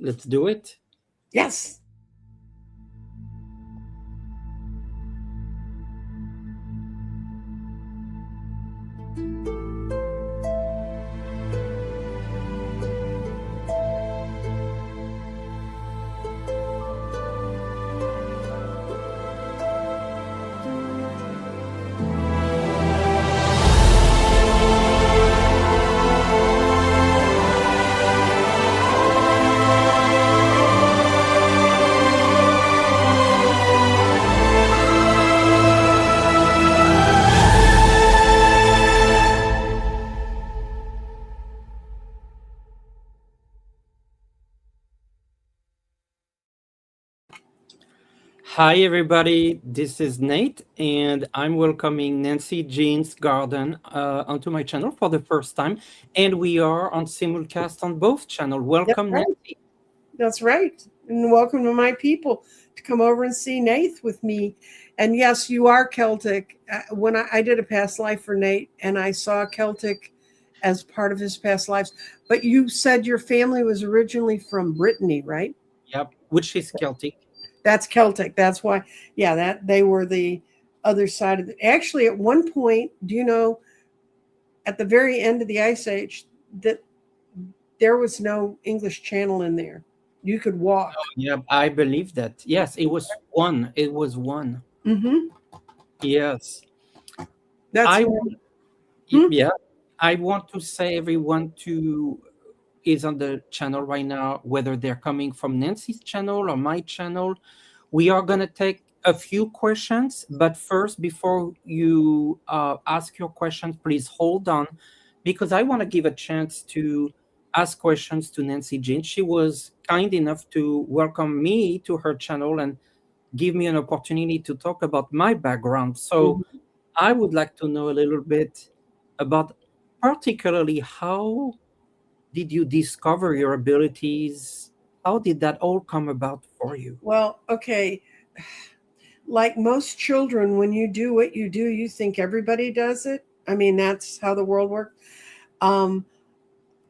Let's do it. Yes. Hi, everybody. This is Nate, and I'm welcoming Nancy Jean's Garden onto my channel for the first time. And we are on simulcast on both channels. That's Welcome, right. Nancy. That's right. And welcome to my people to come over and see Nathe with me. And yes, you are Celtic. When I did a past life for Nate, and I saw Celtic as part of his past lives. But you said your family was originally from Brittany, right? Yep, which is Celtic. That's Celtic. That's why, yeah, that they were the other side of it. Actually, at one point, do you know, at the very end of the Ice Age, that there was no English Channel in there. You could walk. Yep, I believe that. Yes, it was one. It was one. Mm-hmm. Yes. That's I right. want, Hmm? yeah, I want to say everyone to is on the channel right now, whether they're coming from Nancy's channel or my channel. We are going to take a few questions, but first, before you ask your questions, please hold on because I want to give a chance to ask questions to Nancy Jean. She was kind enough to welcome me to her channel and give me an opportunity to talk about my background. So Mhm. I would like to know a little bit about particularly how did you discover your abilities? How did that all come about for you? Well, okay. Like most children, when you do what you do, you think everybody does it. I mean, that's how the world works. Um,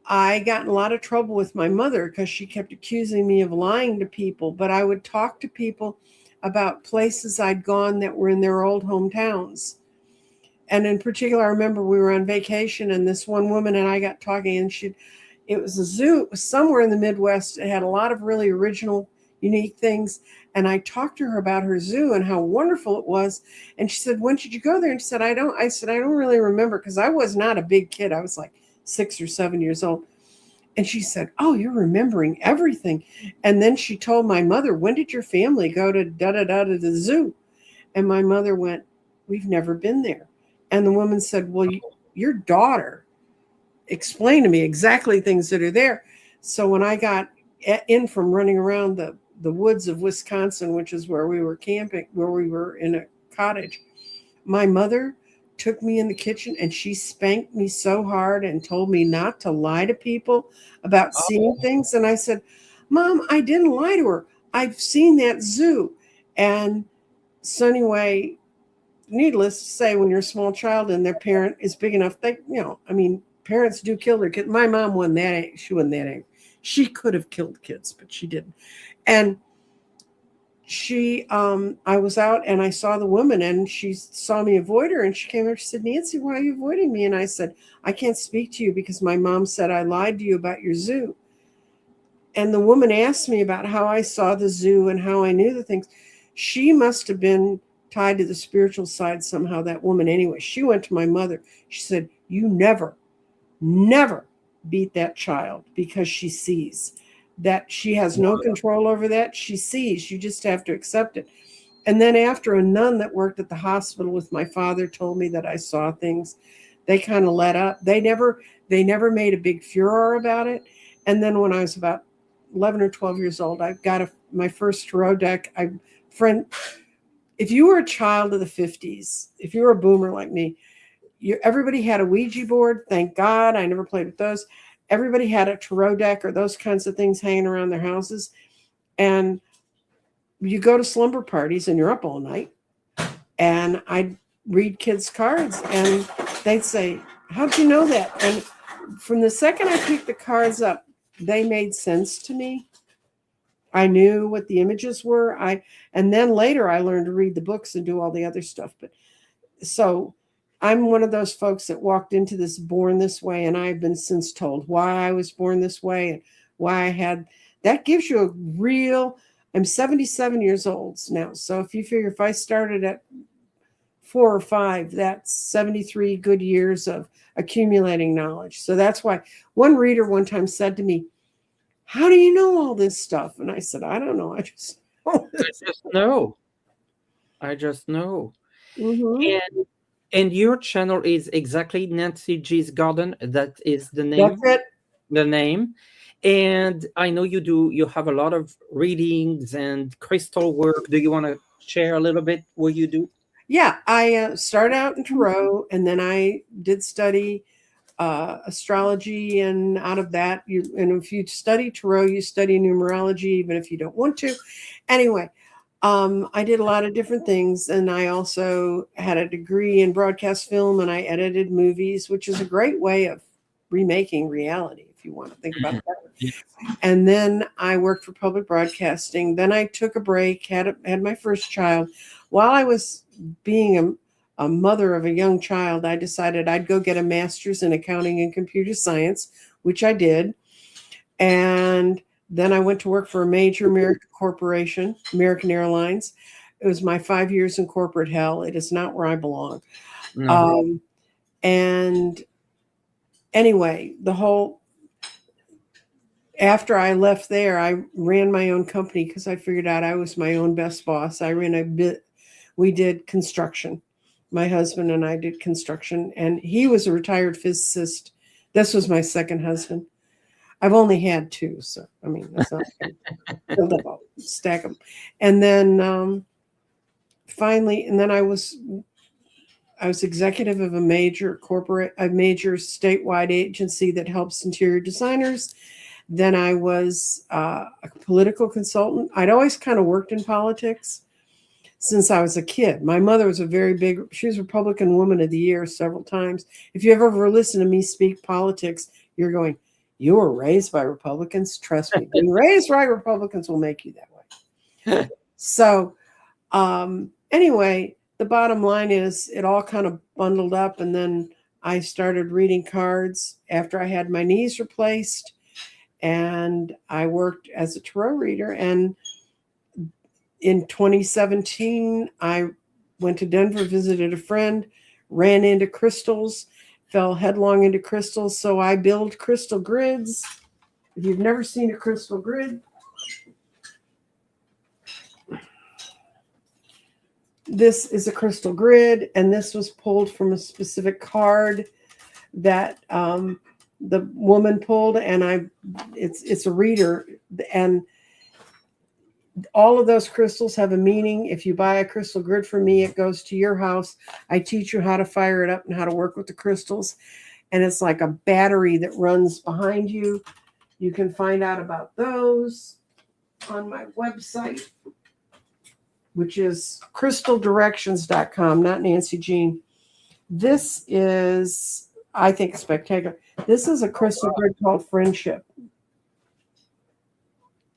I got in a lot of trouble with my mother because she kept accusing me of lying to people, but I would talk to people about places I'd gone that were in their old hometowns. And in particular, I remember we were on vacation and this one woman and I got talking, and it was a zoo. It was somewhere in the Midwest. It had a lot of really original, unique things. And I talked to her about her zoo and how wonderful it was. And she said, "When did you go there?" And she said, "I don't." I said, "I don't really remember because I was not a big kid. I was like 6 or 7 years old." And she said, "Oh, you're remembering everything." And then she told my mother, "When did your family go to da da da to the zoo?" And my mother went, "We've never been there." And the woman said, "Well, your daughter explained to me exactly things that are there." So when I got in from running around the woods of Wisconsin, which is where we were camping, where we were in a cottage, my mother took me in the kitchen and she spanked me so hard and told me not to lie to people about seeing Oh, things. And I said, "Mom, I didn't lie to her. I've seen that zoo." And so anyway, needless to say, when you're a small child and their parent is big enough, I mean, parents do kill their kids. My mom wasn't that angry. She wasn't that angry. She could have killed kids, but she didn't. And I was out and I saw the woman and she saw me avoid her and she came over. She said, "Nancy, why are you avoiding me?" And I said, "I can't speak to you because my mom said I lied to you about your zoo." And the woman asked me about how I saw the zoo and how I knew the things. She must have been tied to the spiritual side somehow, that woman. Anyway, she went to my mother. She said, "You never, never beat that child because she sees that she has no wow. control over that. She sees. You just have to accept it." And then after a nun that worked at the hospital with my father told me that I saw things, they kind of let up. They never made a big furor about it. And then when I was about 11 or 12 years old, I got my first tarot deck. Friend, if you were a child of the 50s, if you were a boomer like me, everybody had a Ouija board. Thank God I never played with those. Everybody had a tarot deck or those kinds of things hanging around their houses. And you go to slumber parties and you're up all night. And I'd read kids' cards and they'd say, "How'd you know that?" And from the second I picked the cards up, they made sense to me. I knew what the images were. And then later I learned to read the books and do all the other stuff. But so I'm one of those folks that walked into this born this way, and I've been since told why I was born this way and why I had that gives you a real. I'm 77 years old now. So if you figure if I started at 4 or 5, that's 73 good years of accumulating knowledge. So that's why one reader one time said to me, "How do you know all this stuff?" And I said, "I don't know. I just know I this." just know. I just know. Mm-hmm. And your channel is exactly Nancy G's Garden. That is the That's name. it. The name. And I know you have a lot of readings and crystal work. Do you want to share a little bit what you do? Yeah, I started out in tarot, and then I did study astrology, and out of that, and if you study tarot, you study numerology, even if you don't want to. Anyway, I did a lot of different things, and I also had a degree in broadcast film, and I edited movies, which is a great way of remaking reality, if you want to think about Mhm. it that way. Yeah. And then I worked for public broadcasting. Then I took a break, had my first child. While I was being a mother of a young child, I decided I'd go get a master's in accounting and computer science, which I did. And then I went to work for a major American corporation, American Airlines. It was my 5 years in corporate hell. It is not where I belong. No. Um, and anyway, the whole after I left there, I ran my own company because I figured out I was my own best boss. I ran a bit, we did construction. My husband and I did construction, and he was a retired physicist. This was my second husband. I've only had two, so I mean, that's not build up, I'll stack them. And then finally, and then I was executive of a major statewide agency that helps interior designers. Then I was a political consultant. I'd always kind of worked in politics since I was a kid. My mother was she was Republican Woman of the Year several times. If you ever listen to me speak politics, you're going, you were raised by Republicans? Trust me, being raised by Republicans will make you that way. So, anyway, the bottom line is it all kind of bundled up, and then I started reading cards after I had my knees replaced, and I worked as a tarot reader. And in 2017, I went to Denver, visited a friend, ran into crystals, fell headlong into crystals. So I build crystal grids. If you've never seen a crystal grid, this is a crystal grid, and this was pulled from a specific card that the woman pulled, and it's a reader, and all of those crystals have a meaning. If you buy a crystal grid from me, it goes to your house. I teach you how to fire it up and how to work with the crystals, and it's like a battery that runs behind you. You can find out about those on my website, which is crystaldirections.com, not Nancy Jean. This is, I think, spectacular. This is a crystal grid called Friendship.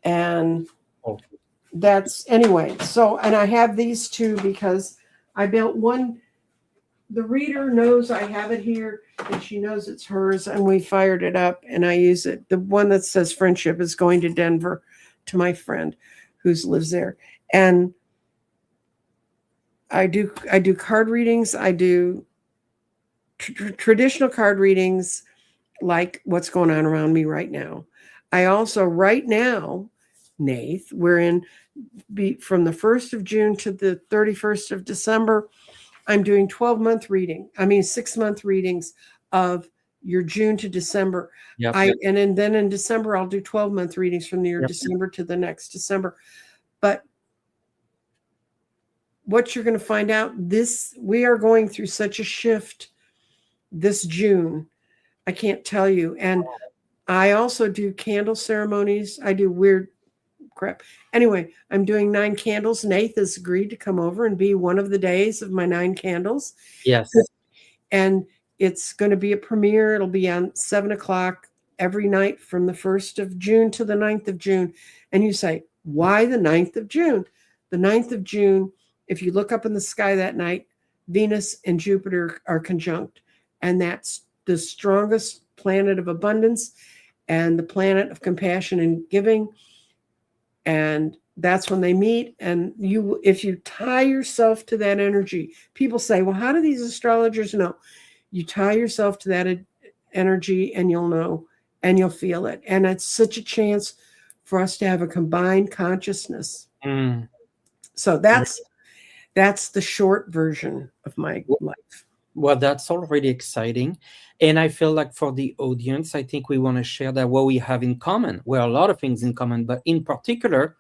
And that's, anyway, so, and I have these two because I built one. The reader knows I have it here, and she knows it's hers, and we fired it up, and I use it. The one that says Friendship is going to Denver to my friend who lives there. And I do card readings. I do traditional card readings, like what's going on around me right now. I also, right now, Nathe, we're in from the 1st of June to the 31st of December. I'm doing 6-month readings of your June to December. Yep. And then in December, I'll do 12-month readings from your December to the next December. But what you're going to find out, we are going through such a shift this June. I can't tell you. And I also do candle ceremonies. I do weird crap. Anyway, I'm doing 9 candles. Nathe has agreed to come over and be one of the days of my 9 candles. Yes. And it's going to be a premiere. It'll be on 7 o'clock every night from the 1st of June to the 9th of June. And you say, Why the 9th of June? The 9th of June, if you look up in the sky that night, Venus and Jupiter are conjunct, and that's the strongest planet of abundance and the planet of compassion and giving. And that's when they meet. And you, if you tie yourself to that energy, people say, well, how do these astrologers know? You tie yourself to that energy and you'll know and you'll feel it. And it's such a chance for us to have a combined consciousness. Mm. So that's the short version of my life. Well, that's already exciting. And I feel like for the audience, I think we want to share that what we have in common. Well, a lot of things in common, but in particular,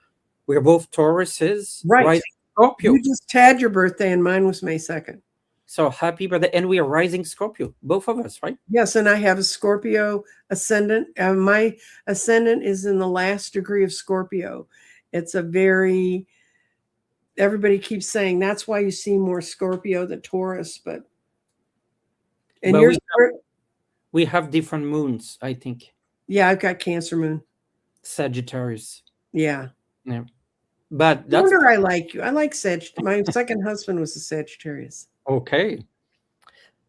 we're both Tauruses, Right. Scorpio. You just had your birthday and mine was May 2nd. So happy birthday. And we are rising Scorpio, both of us, right? Yes, and I have a Scorpio ascendant. My ascendant is in the last degree of Scorpio. It's a very, everybody keeps saying that's why you see more Scorpio than Taurus, but and But yours, we have different moons, I think. yeah, I've got Cancer moon. Sagittarius. Yeah. Yeah. But No that's wonder I like you. I like my second husband was a Sagittarius. okay.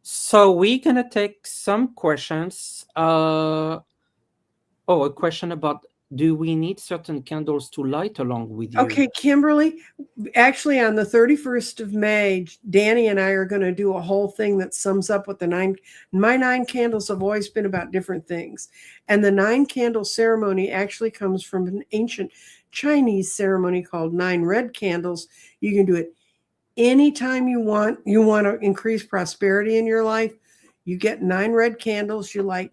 So we're gonna take some questions. A question about, do we need certain candles to light along with you? Okay, Kimberly, actually on the 31st of May, Danny and I are going to do a whole thing that sums up what my 9 candles have always been about different things. And the 9 candle ceremony actually comes from an ancient Chinese ceremony called 9 red candles. You can do it anytime you want. You want to increase prosperity in your life. You get 9 red candles, you light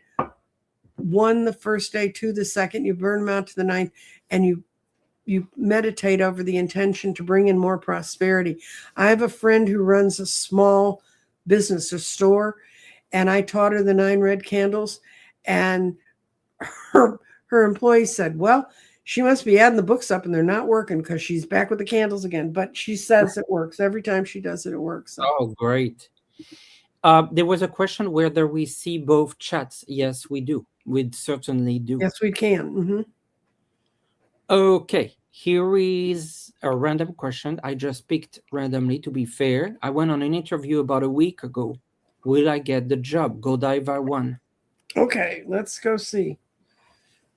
1 the first day, 2 the second, you burn them out to the 9th, and you meditate over the intention to bring in more prosperity. I have a friend who runs a small business, a store, and I taught her the 9 red candles, and her employees said, well, she must be adding the books up and they're not working because she's back with the candles again. But she says it works. Every time she does it, it works. So. Oh, great. There was a question whether we see both chats. Yes, we do. We certainly do. Yes, we can. Mm-hmm. Okay, here is a random question. I just picked randomly, to be fair. I went on an interview about a week ago. Will I get the job? Godiva 1. Okay, let's go see.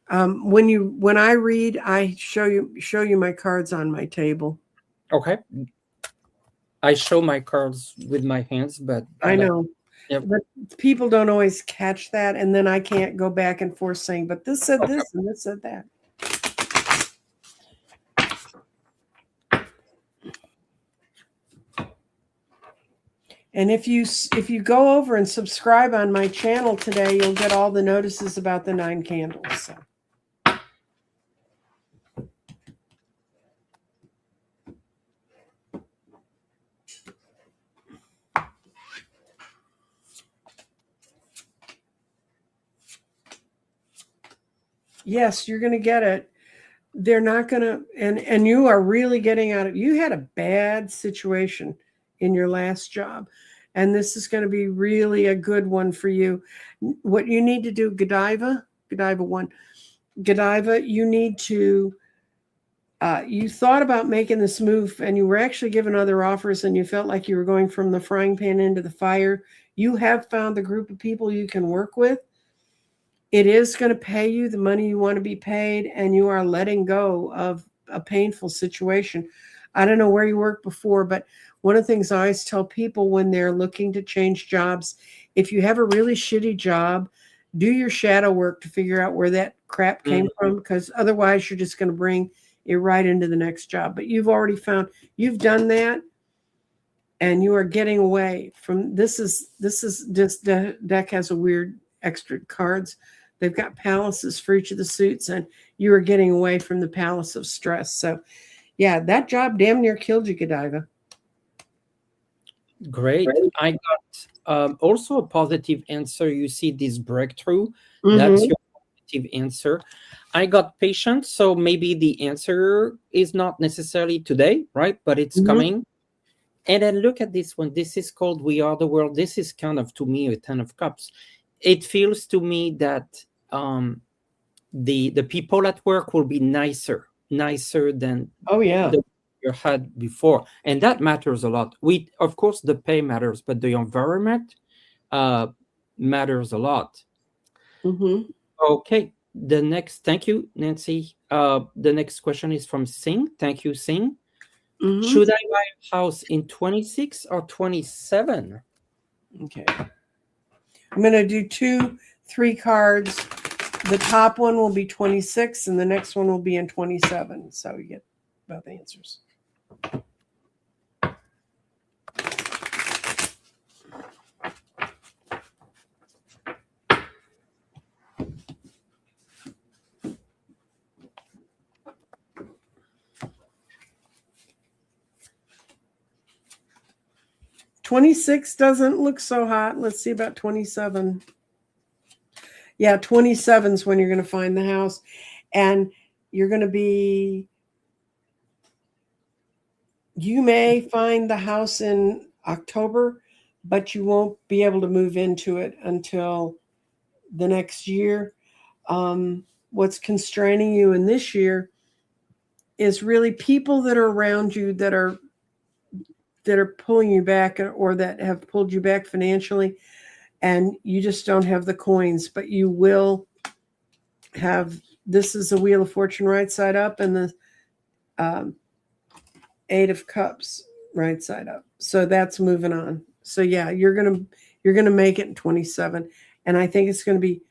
When I read, I show you my cards on my table. Okay. I show my cards with my hands, but I know. Yep. But people don't always catch that, and then I can't go back and forth saying, but this said this and this said that. And if you go over and subscribe on my channel today, you'll get all the notices about the 9 candles. So. Yes, you're going to get it. They're not going to, and you are really getting out of, you had a bad situation in your last job. And this is going to be really a good one for you. What you need to do, Godiva 1, Godiva, you need to, you thought about making this move and you were actually given other offers and you felt like you were going from the frying pan into the fire. You have found the group of people you can work with. It is going to pay you the money you want to be paid, and you are letting go of a painful situation. I don't know where you worked before, but one of the things I always tell people when they're looking to change jobs, if you have a really shitty job, do your shadow work to figure out where that crap came from, because otherwise you're just going to bring it right into the next job. But you've already found, you've done that, and you are getting away from, this deck has a weird extra cards. They've got palaces for each of the suits, and you are getting away from the palace of stress. So, yeah, that job damn near killed you, Godiva. Great. I got also a positive answer. You see this breakthrough. That's your positive answer. I got patience, so maybe the answer is not necessarily today, right? But it's coming. And then look at this one. This is called We Are the World. This is kind of, to me, a 10 of Cups. It feels to me that the people at work will be nicer nicer than Oh yeah. the you had before, and that matters a lot. We, of course, the pay matters, but the environment uh, matters a lot. Mm-hmm. Okay, the next, thank you, Nancy. The next question is from Singh. Thank you, Singh. Mm-hmm. Should I buy a house in 26 or 27? Okay. I'm gonna do 3 cards. The top one will be 26, and the next one will be in 27. So you get both answers. $26 doesn't look so hot. Let's see about 27. Yeah, 27 is when you're going to find the house. And you're going to be, you may find the house in October, but you won't be able to move into it until the next year. What's constraining you in this year is really people that are around you that are pulling you back or that have pulled you back financially, and you just don't have the coins, but you will have. This is the Wheel of Fortune right side up, and the um, 8 of Cups right side up. So that's moving on. So yeah, you're gonna make it in 27, and I think it's gonna be.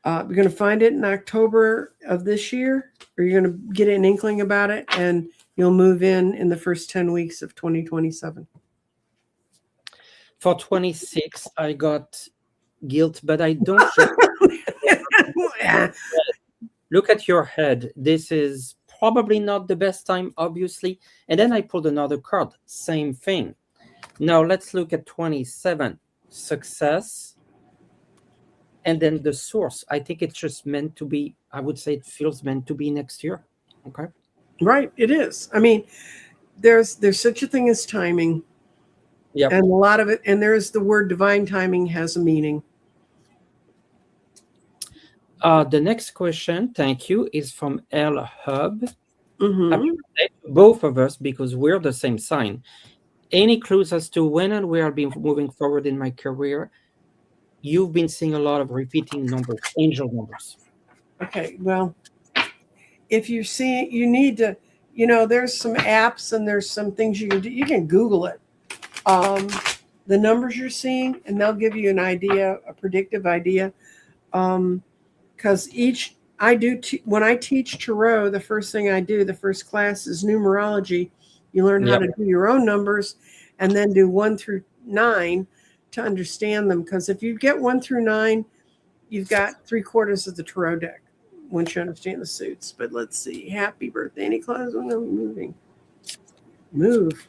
You're gonna find it in October of this year, or you're gonna get an inkling about it, and you'll move in the first 10 weeks of 2027. For 26, I got guilt, but I don't just look at your head. This is probably not the best time, obviously. And then I pulled another card, same thing. Now let's look at 27, success, and then the source. I think it's just meant to be, I would say it feels meant to be next year. Okay. Right, it is. I mean, there's such a thing as timing, Yep. and a lot of it, and there's the word divine timing has a meaning. The next question, thank you, is from L Hub. Mm-hmm. Happy birthday to both of us because we're the same sign. Any clues as to when and where I'll be moving forward in my career? You've been seeing a lot of repeating numbers, angel numbers. Okay, well, if you see, you need to, there's some apps and there's some things you can do. You can Google it. The numbers you're seeing, and they'll give you an idea, a predictive idea. Because when I teach tarot, the first thing I do, the first class is numerology. You learn how Yep. to do your own numbers, and then do 1 through 9 to understand them. Because if you get 1 through 9, you've got 3/4 of the tarot deck once you understand the suits. But let's see. Happy birthday, any class? Oh, no, moving. Move.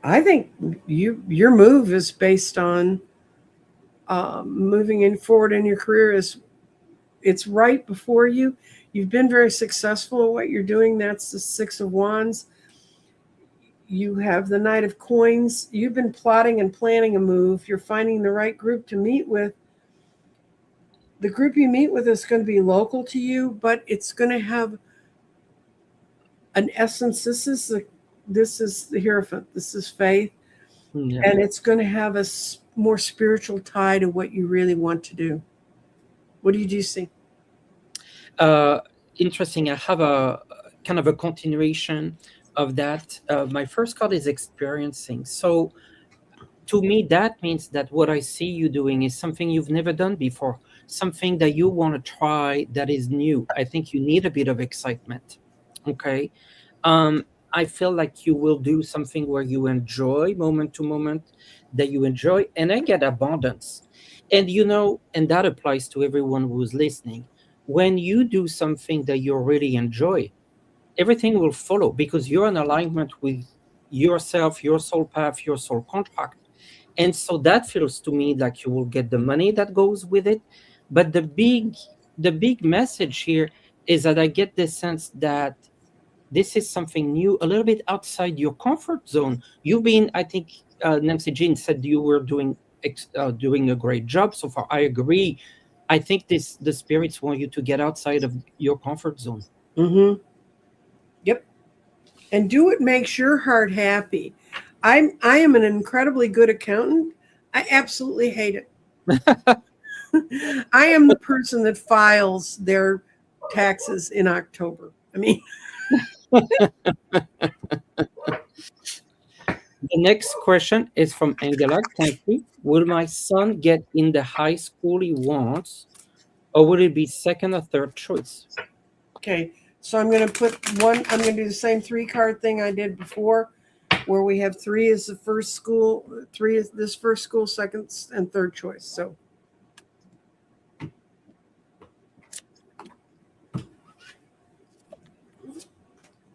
I think your move is based on moving in forward in your career. It's right before you. You've been very successful at what you're doing. That's the 6 of Wands. You have the Knight of Coins. You've been plotting and planning a move. You're finding the right group to meet with. The group you meet with is going to be local to you, but it's going to have an essence. This is the Hierophant. This is faith, Yeah. and it's going to have a more spiritual tie to what you really want to do. What do you see? Interesting. I have a kind of a continuation of that. My first card is experiencing. So to me, that means that what I see you doing is something you've never done before, something that you want to try that is new. I think you need a bit of excitement. Okay. I feel like you will do something where you enjoy moment to moment, that you enjoy, and I get abundance. And and that applies to everyone who's listening. When you do something that you really enjoy, everything will follow because you're in alignment with yourself, your soul path, your soul contract. And so that feels to me like you will get the money that goes with it. But the big message here is that I get the sense that this is something new, a little bit outside your comfort zone. You've been, I think, Nancy Jean said you were doing a great job so far. I agree. I think the spirits want you to get outside of your comfort zone. Mm-hmm. Yep. And do what makes your heart happy. I am an incredibly good accountant. I absolutely hate it. I am the person that files their taxes in October. I mean, The next question is from Angela. Thank you. Will my son get in the high school he wants, or will it be second or third choice? okay. So I'm going to put one, I'm going to do the same 3 card thing I did before, where we have 3 is the first school, 3 is this first school, second and third choice. So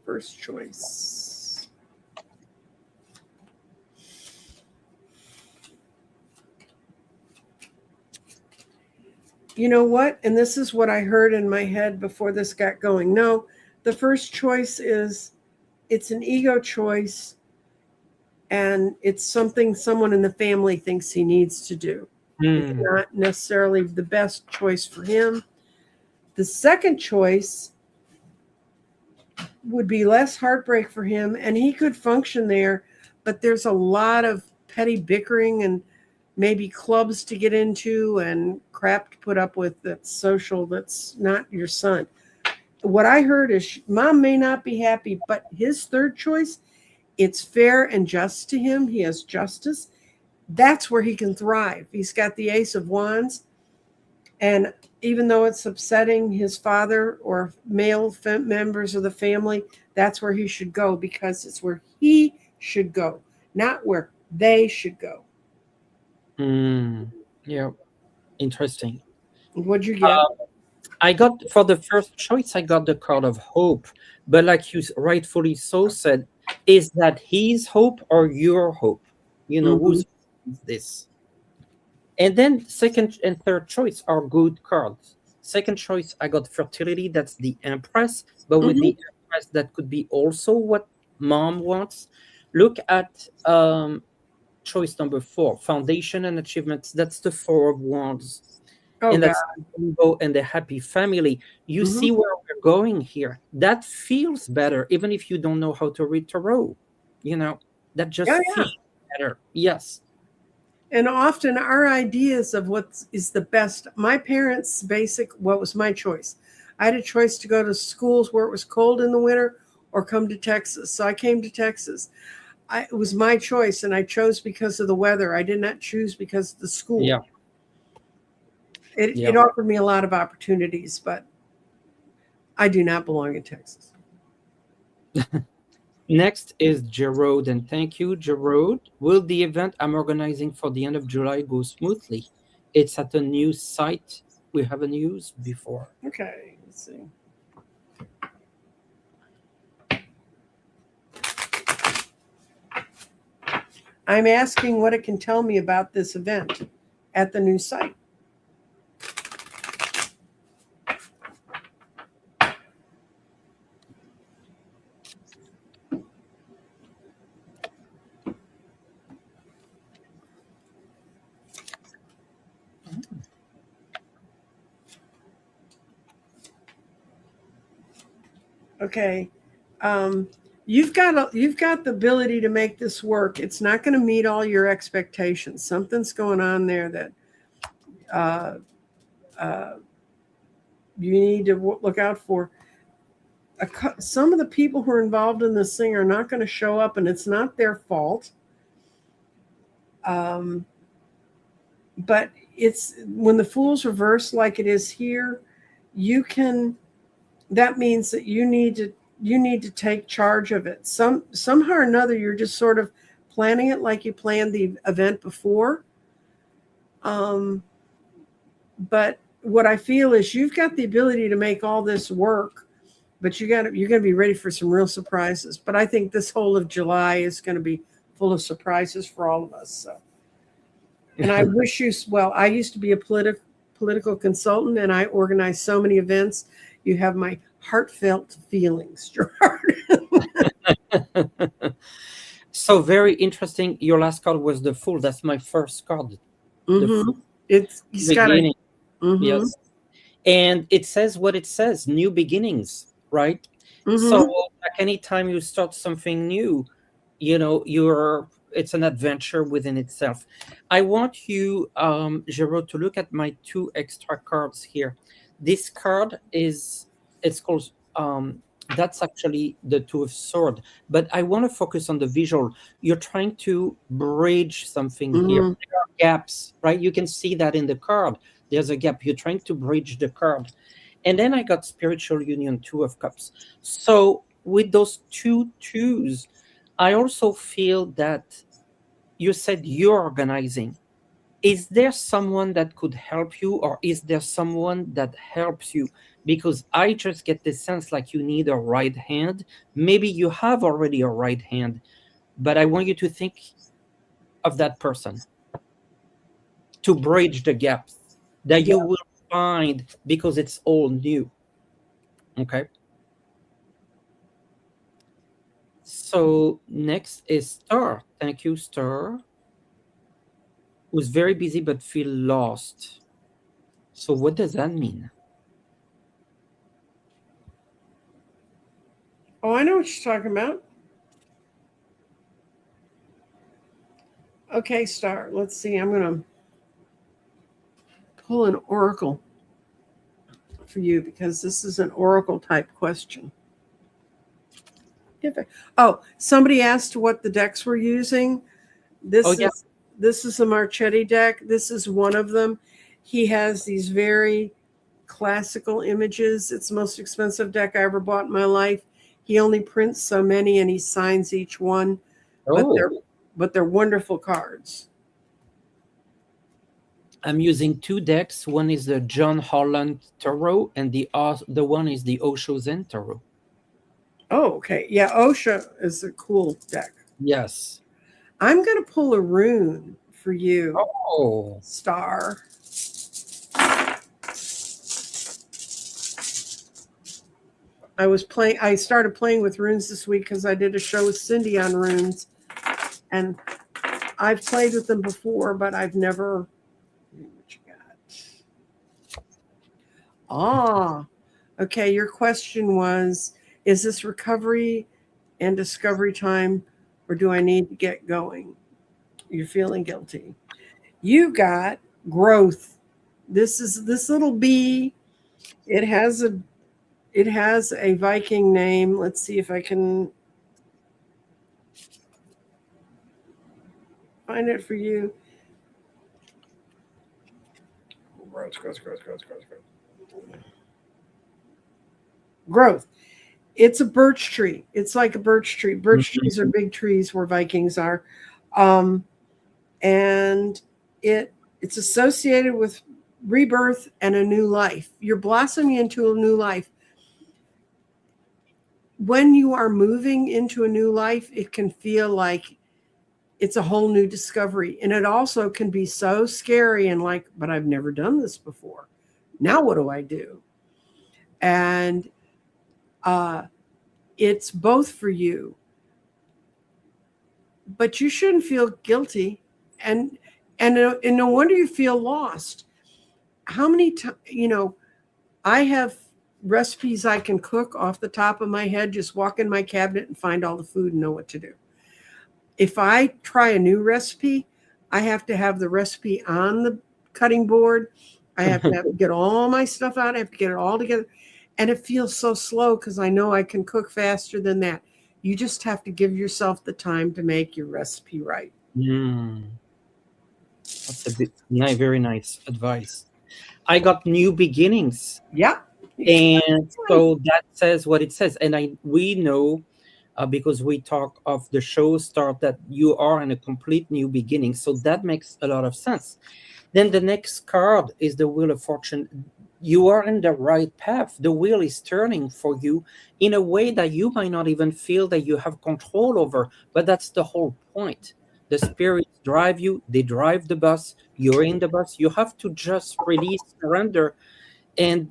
first choice. You know what? And this is what I heard in my head before this got going. No, the first choice is it's an ego choice and it's something someone in the family thinks he needs to do. It's Hmm. not necessarily the best choice for him. The second choice would be less heartbreak for him and he could function there, but there's a lot of petty bickering and maybe clubs to get into and crap to put up with that's social, that's not your son. What I heard is mom may not be happy, but his third choice, it's fair and just to him. He has justice. That's where he can thrive. He's got the Ace of Wands. And even though it's upsetting his father or male members of the family, that's where he should go because it's where he should go, not where they should go. Hmm. Yeah. Interesting. What'd you get? I got for the first choice, I got the card of hope. But like you rightfully so said, is that his hope or your hope? Mm-hmm. Whose is this? And then second and third choice are good cards. Second choice, I got fertility. That's the Empress. But with Mm-hmm. the Empress, that could be also what mom wants. Look at choice number 4, foundation and achievements. That's the Four of Wands. Oh And God. that's the rainbow and the happy family. You Mm-hmm. see where we're going here. That feels better, even if you don't know how to read tarot. That Yeah, just yeah. feels better. Yes. And often our ideas of what is the best. My parents' basic, what was my choice? I had a choice to go to schools where it was cold in the winter or come to Texas. So I came to Texas. It was my choice, and I chose because of the weather. I did not choose because of the school. Yeah. It Yeah. offered me a lot of opportunities, but I do not belong in Texas. Next is Gerard, and thank you, Gerard. Will the event I'm organizing for the end of July go smoothly? It's at a news site. We haven't used before. Okay, let's see. I'm asking what it can tell me about this event at the new site. Okay. Um, you've got the ability to make this work. It's not going to meet all your expectations. Something's going on there that uh, uh, you need to look out for. Some of the people who are involved in this thing are not going to show up, and it's not their fault. Um, but it's when the fool's reversed like it is here, you can. That means that you need to take charge of it. Somehow or another, you're just sort of planning it like you planned the event before. Um, but what I feel is you've got the ability to make all this work, but you're going to be ready for some real surprises. But I think this whole of July is going to be full of surprises for all of us. So, and I wish you well. I used to be a political consultant, and I organized so many events. You have my heartfelt feelings, Gerard. So very interesting. Your last card was the Fool. That's my first card. The Mm-hmm. Fool He's got a beginning. Mm-hmm. Yes. And it says what it says, new beginnings, right? So Mm-hmm. like anytime you start something new, you're it's an adventure within itself. I want you, Jero, to look at my two extra cards here. This card is, it's called, that's actually the two of sword, but I want to focus on the visual. You're trying to bridge something here. Mm-hmm. There are gaps, right? You can see that in the card. There's a gap. You're trying to bridge the card. And then I got spiritual union, two of cups. So with those two twos, I also feel that you said you're organizing. Is there someone that could help you, or is there someone that helps you? Because I just get the sense like you need a right hand. Maybe you have already a right hand, but I want you to think of that person to bridge the gaps that you Yeah. will find because it's all new. Okay. So next is Star. Thank you, Star. Who's very busy but feel lost. So what does that mean? Oh, I know what you're talking about. Okay, Star. Let's see. I'm gonna pull an oracle for you because this is an oracle type question. Oh, somebody asked what the decks we're using. Oh This yeah. is this is a Marchetti deck. This is one of them. He has these very classical images. It's the most expensive deck I ever bought in my life. He only prints so many and he signs each one, but they're Oh, but they're wonderful cards. I'm using two decks. One is the John Holland Tarot, and the one is the Osho Zen Tarot. Oh, okay. Yeah, OSHA is a cool deck. Yes. I'm gonna pull a rune for you, Oh, Star. I started playing with runes this week because I did a show with Cindy on runes, and I've played with them before, but I've never. What you got? Ah, okay. Your question was: is this recovery and discovery time, or do I need to get going? You're feeling guilty. You got growth. This little bee. It has a Viking name. Let's see if I can find it for you. Growth. It's a birch tree. It's like a birch tree. Birch trees are mhm. big trees where Vikings are, um, and it's associated with rebirth and a new life. You're blossoming into a new life. When you are moving into a new life, it can feel like it's a whole new discovery, and it also can be so scary and like, but I've never done this before. Now what do I do? And uh, it's both for you, but you shouldn't feel guilty, and and no wonder you feel lost. How many times, I have recipes I can cook off the top of my head, just walk in my cabinet and find all the food and know what to do. If I try a new recipe, I have to have the recipe on the cutting board. I have to get all my stuff out. I have to get it all together. And it feels so slow because I know I can cook faster than that. You just have to give yourself the time to make your recipe right. Mm, that's a bit very nice advice. I got new beginnings, Yeah. and so that says what it says. And we know, because we talk of the show start, that you are in a complete new beginning. So that makes a lot of sense. Then the next card is the Wheel of Fortune. You are in the right path. The wheel is turning for you in a way that you might not even feel that you have control over, but that's the whole point. The spirits drive you, they drive the bus, you're in the bus. You have to just release, surrender, and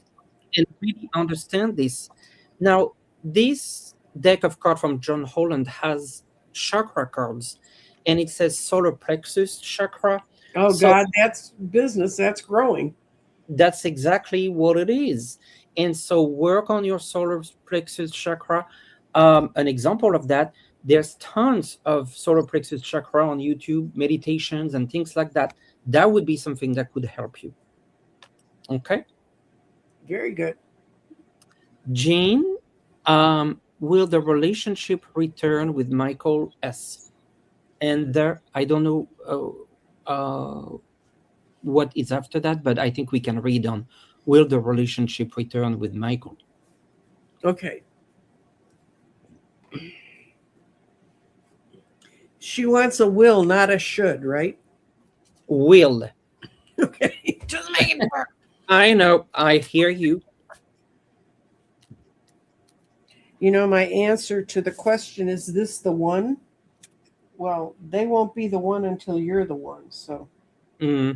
really understand this. Now, this deck of cards from John Holland has chakra cards, and it says solar plexus chakra. Oh So God, that's business. That's growing. That's exactly what it is. And so work on your solar plexus chakra. An example of that, there's tons of solar plexus chakra on YouTube, meditations and things like that. That would be something that could help you. Okay. Very good. Jane, will the relationship return with Michael S? And there, I don't know what is after that, but I think we can read on. Will the relationship return with Michael? Okay. She wants a will, not a should, right? Will. Okay. Just making sure. I know. I hear you. You know, my answer to the question, is this the one? Well, they won't be the one until you're the one. So, Hmm.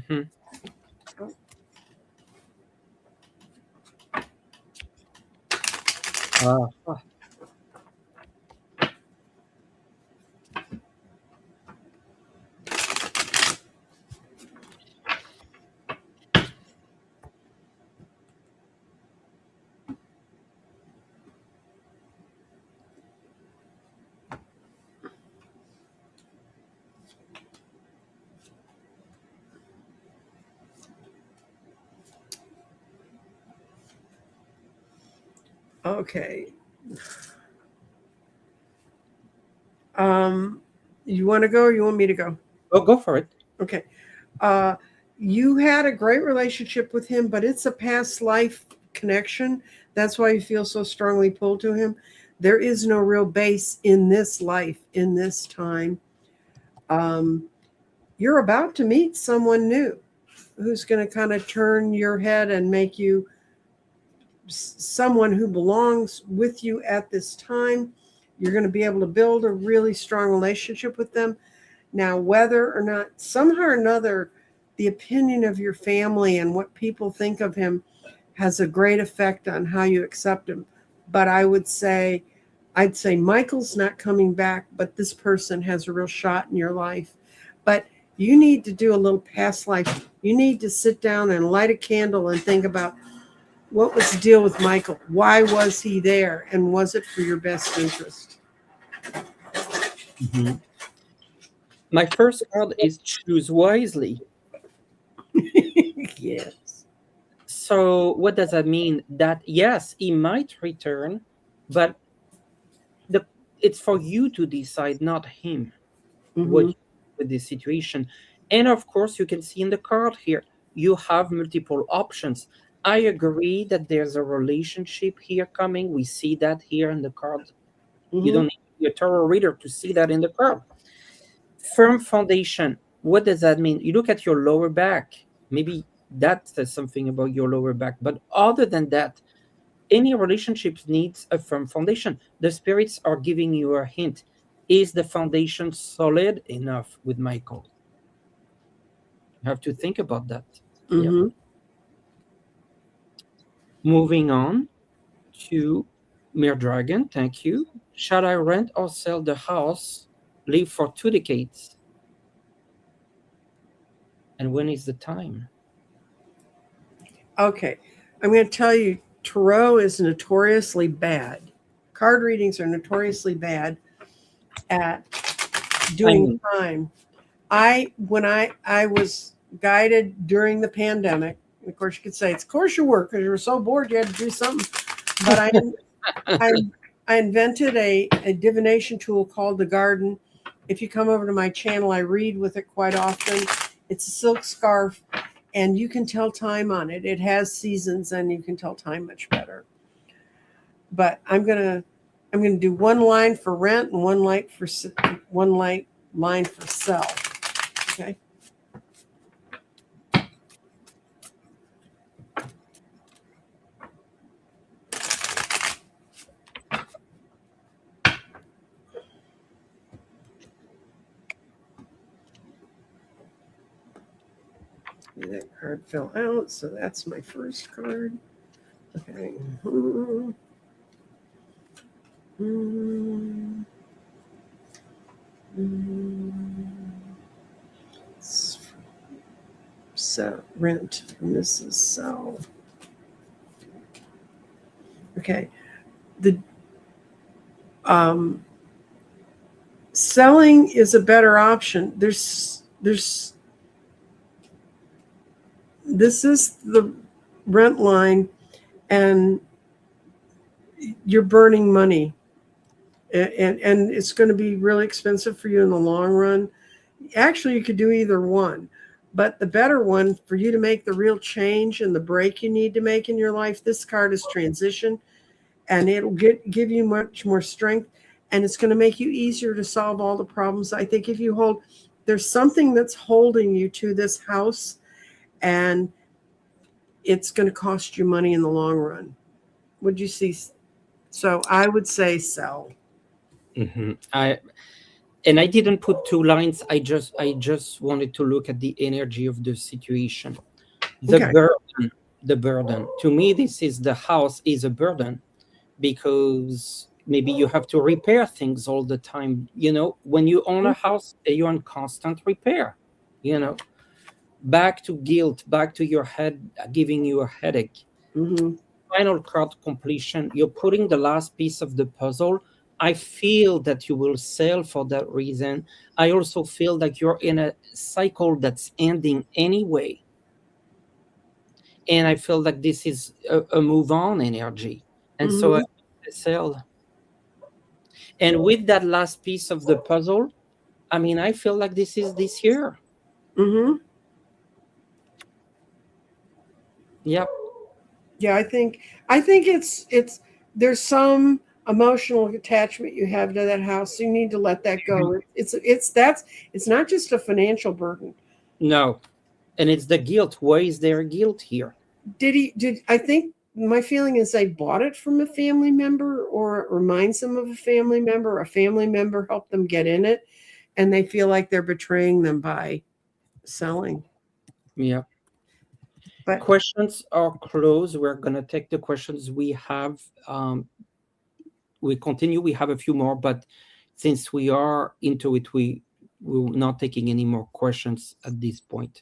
Uh, okay. Um, you want to go or you want me to go? oh, go for it. Okay. Uh, you had a great relationship with him, but it's a past life connection. That's why you feel so strongly pulled to him. There is no real base in this life, in this time. Um, you're about to meet someone new who's going to kind of turn your head and make you someone who belongs with you at this time. You're going to be able to build a really strong relationship with them. Now, whether or not, somehow or another, the opinion of your family and what people think of him has a great effect on how you accept him. But I'd say Michael's not coming back, but this person has a real shot in your life. But you need to do a little past life. You need to sit down and light a candle and think about, what was the deal with Michael? Why was he there? And was it for your best interest? Mhm. My first card is choose wisely. Yes. So, what does that mean? That yes, he might return, but the it's for you to decide, not him, what Mm-hmm. you do with this situation. And of course, you can see in the card here, you have multiple options. I agree that there's a relationship here coming. We see that here in the card. You Mm-hmm. don't need to be a tarot reader to see that in the card. Firm foundation. What does that mean? You look at your lower back. Maybe that says something about your lower back. But other than that, any relationship needs a firm foundation. The spirits are giving you a hint. Is the foundation solid enough with Michael? You have to think about that. Yep. Mm-hmm. Moving on to Mere Dragon. Thank you. Shall I rent or sell the house? Live for 2 decades. And when is the time? Okay. I'm going to tell you, tarot is notoriously bad. Card readings are notoriously bad at I doing mean, time. When I was guided during the pandemic, of course you could say it's of course you were because you were so bored you had to do something. But I I invented a divination tool called the Garden. If you come over to my channel, I read with it quite often. It's a silk scarf, and you can tell time on it. It has seasons, and you can tell time much better. But I'm gonna do one line for rent and one line for sell. Okay. That card fell out, so that's my first card. Okay. So rent, and this is sell. Okay, the um, selling is a better option. There's this is the rent line, and you're burning money, and it's going to be really expensive for you in the long run. Actually, you could do either one, but the better one for you to make the real change and the break you need to make in your life, this card is transition, and it'll give you much more strength, and it's going to make you easier to solve all the problems. I think if you hold, there's something that's holding you to this house, and it's going to cost you money in the long run. Would you see? So I would say sell. Mhm. I didn't put two lines. I just wanted to look at the energy of the situation. The Okay. burden, the burden. To me, this is the house is a burden because maybe you have to repair things all the time. When you own a house, you're on constant repair. You know, back to guilt, back to your head giving you a headache. Mm-hmm. Final card completion, you're putting the last piece of the puzzle. I feel that you will sell for that reason. I also feel that you're in a cycle that's ending anyway. And I feel like this is a move on energy. And so I Mm-hmm. sell. And with that last piece of the puzzle, I mean, I feel like this is this year. Mm-hmm. Yep. Yeah, I think it's there's some emotional attachment you have to that house. So you need to let that go. It's not just a financial burden. No. And it's the guilt. Why is there guilt here? Did I think my feeling is they bought it from a family member, or it reminds them of a family member. A family member helped them get in it, and they feel like they're betraying them by selling. Yeah. But Questions are closed. We're going to take the questions we have. We continue. We have a few more, but since we are into it, we're not taking any more questions at this point.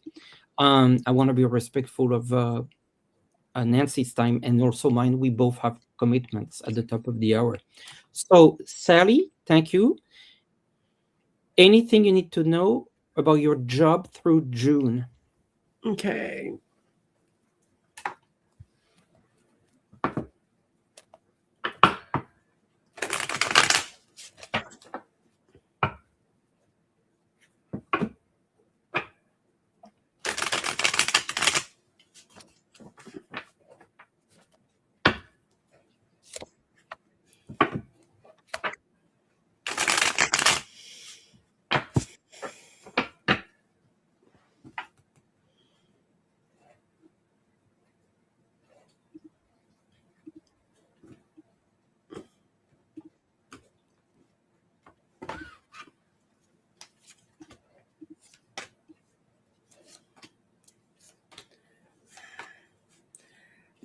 I want to be respectful of Nancy's time and also mine. We both have commitments at the top of the hour. So, Sally, thank you. Anything you need to know about your job through June? okay.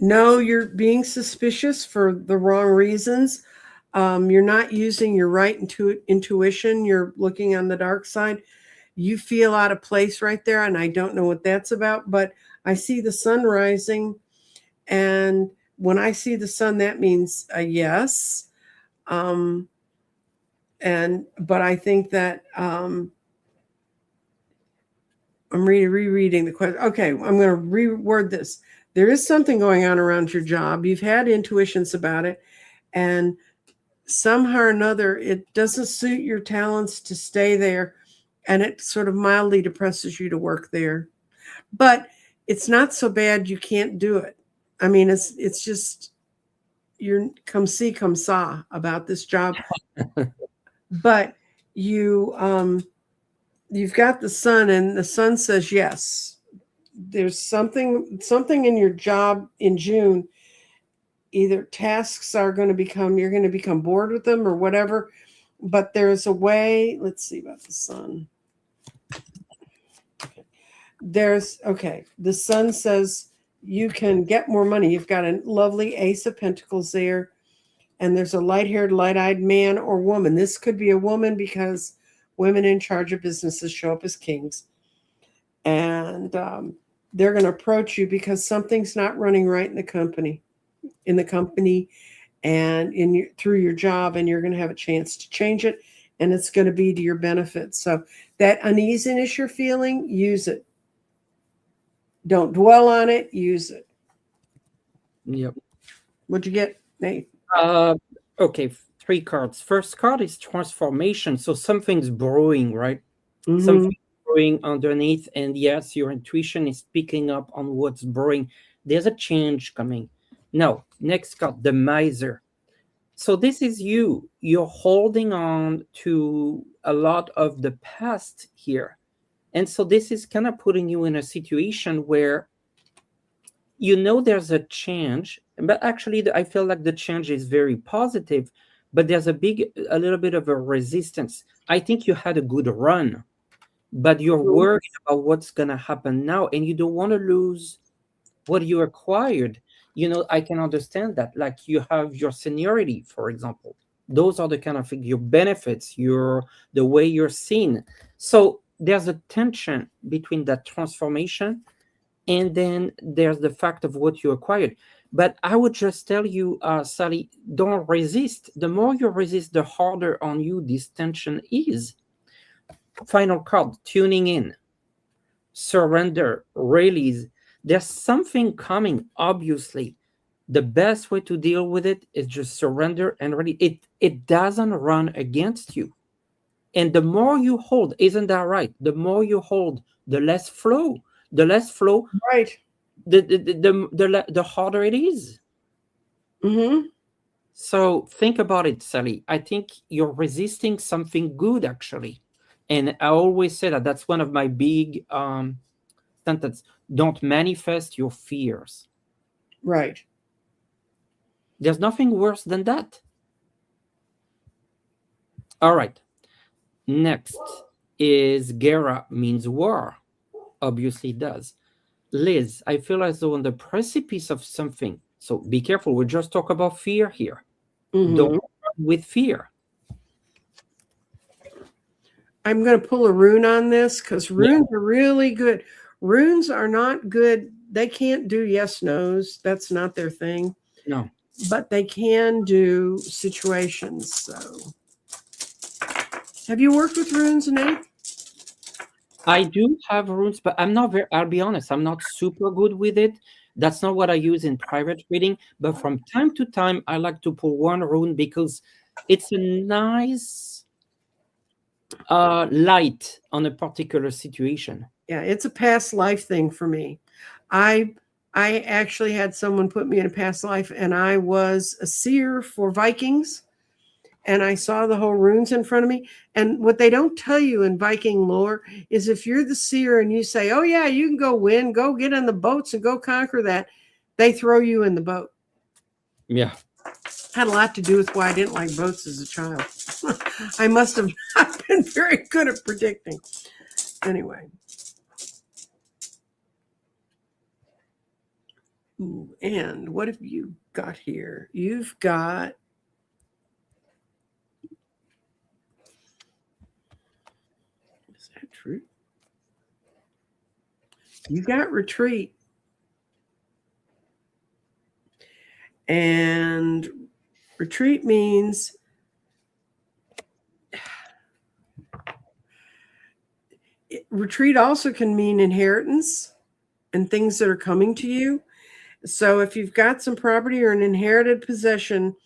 No, you're being suspicious for the wrong reasons. You're not using your right intuition. You're looking on the dark side. You feel out of place right there, and I don't know what that's about, but I see the sun rising, and when I see the sun, that means a yes. Um, but I think that I'm rereading the question. Okay, I'm going to reword this. There is something going on around your job. You've had intuitions about it, and somehow or another, it doesn't suit your talents to stay there, and it sort of mildly depresses you to work there. But it's not so bad you can't do it. I mean, it's just you're come see, come saw about this job, but you've got the sun, and the sun says yes. There's something in your job in June. Either tasks are going to become you're going to become bored with them or whatever, but there's a way. Let's see about the sun. There's okay. The sun says you can get more money. You've got a lovely ace of pentacles there, and there's a light-haired, light-eyed man or woman. This could be a woman because women in charge of businesses show up as kings, and they're going to approach you because something's not running right in the company and through your job, and you're going to have a chance to change it, and it's going to be to your benefit. So that uneasiness you're feeling, use it. Don't dwell on it, use it. Yep. What'd you get, Nate? Uh, okay, three cards. First card is transformation. So something's brewing, right? Mm-hmm. Something brewing underneath, and yes, your intuition is picking up on what's brewing. There's a change coming. Now, next card, the miser. So this is you. You're holding on to a lot of the past here. And so this is kind of putting you in a situation where you know there's a change, but actually I feel like the change is very positive, but there's a little bit of a resistance. I think you had a good run, but you're worried about what's going to happen now, and you don't want to lose what you acquired. I can understand that. Like, you have your seniority, for example. Those are the kind of your benefits, the way you're seen. So there's a tension between that transformation, and then there's the fact of what you acquired. But I would just tell you, Sally, don't resist. The more you resist, the harder on you this tension is. Final card, tuning in, surrender, release. There's something coming, obviously. The best way to deal with it is just surrender and really it doesn't run against you. And the more you hold, isn't that right? The more you hold, the less flow. The less flow, Right. the harder it is. Mm-hmm. So think about it, Sally. I think you're resisting something good, actually. And I always say that that's one of my big sentence. Don't manifest your fears. Right. There's nothing worse than that. All right. Next is Gera means war. Obviously it does. Liz, I feel as though on the precipice of something. So be careful. We just talk about fear here. Don't Mm-hmm. run with fear. I'm going to pull a rune on this because Yeah. runes are really good. Runes are not good. They can't do yes, no's. That's not their thing. No. But they can do situations. So, have you worked with runes, Nate? I do have runes, but I'll be honest, I'm not super good with it. That's not what I use in private reading. But from time to time, I like to pull one rune because it's a nice light on a particular situation. Yeah, it's a past life thing for me. I I actually had someone put me in a past life, and I was a seer for Vikings, and I saw the whole runes in front of me. And what they don't tell you in Viking lore is if you're the seer and you say, "Oh yeah, you can go win, go get on the boats and go conquer that," they throw you in the boat. Yeah. Had a lot to do with why I didn't like boats as a child. I must have not been very good at predicting. Anyway. Ooh, and what have you got here? You've got is that true? You got retreat. And retreat means retreat also can mean inheritance and things that are coming to you. So if you've got some property or an inherited possession,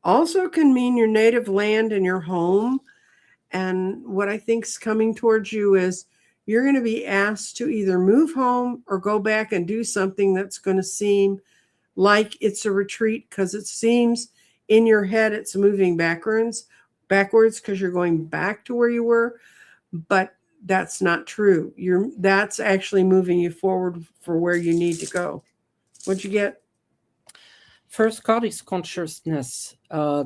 also can mean your native land and your home. And what I think is coming towards you is you're going to be asked to either move home or go back and do something that's going to seem like it's a retreat, because it seems in your head it's moving backwards because you're going back to where you were, but that's not true. That's actually moving you forward for where you need to go. What'd you get? First card is consciousness.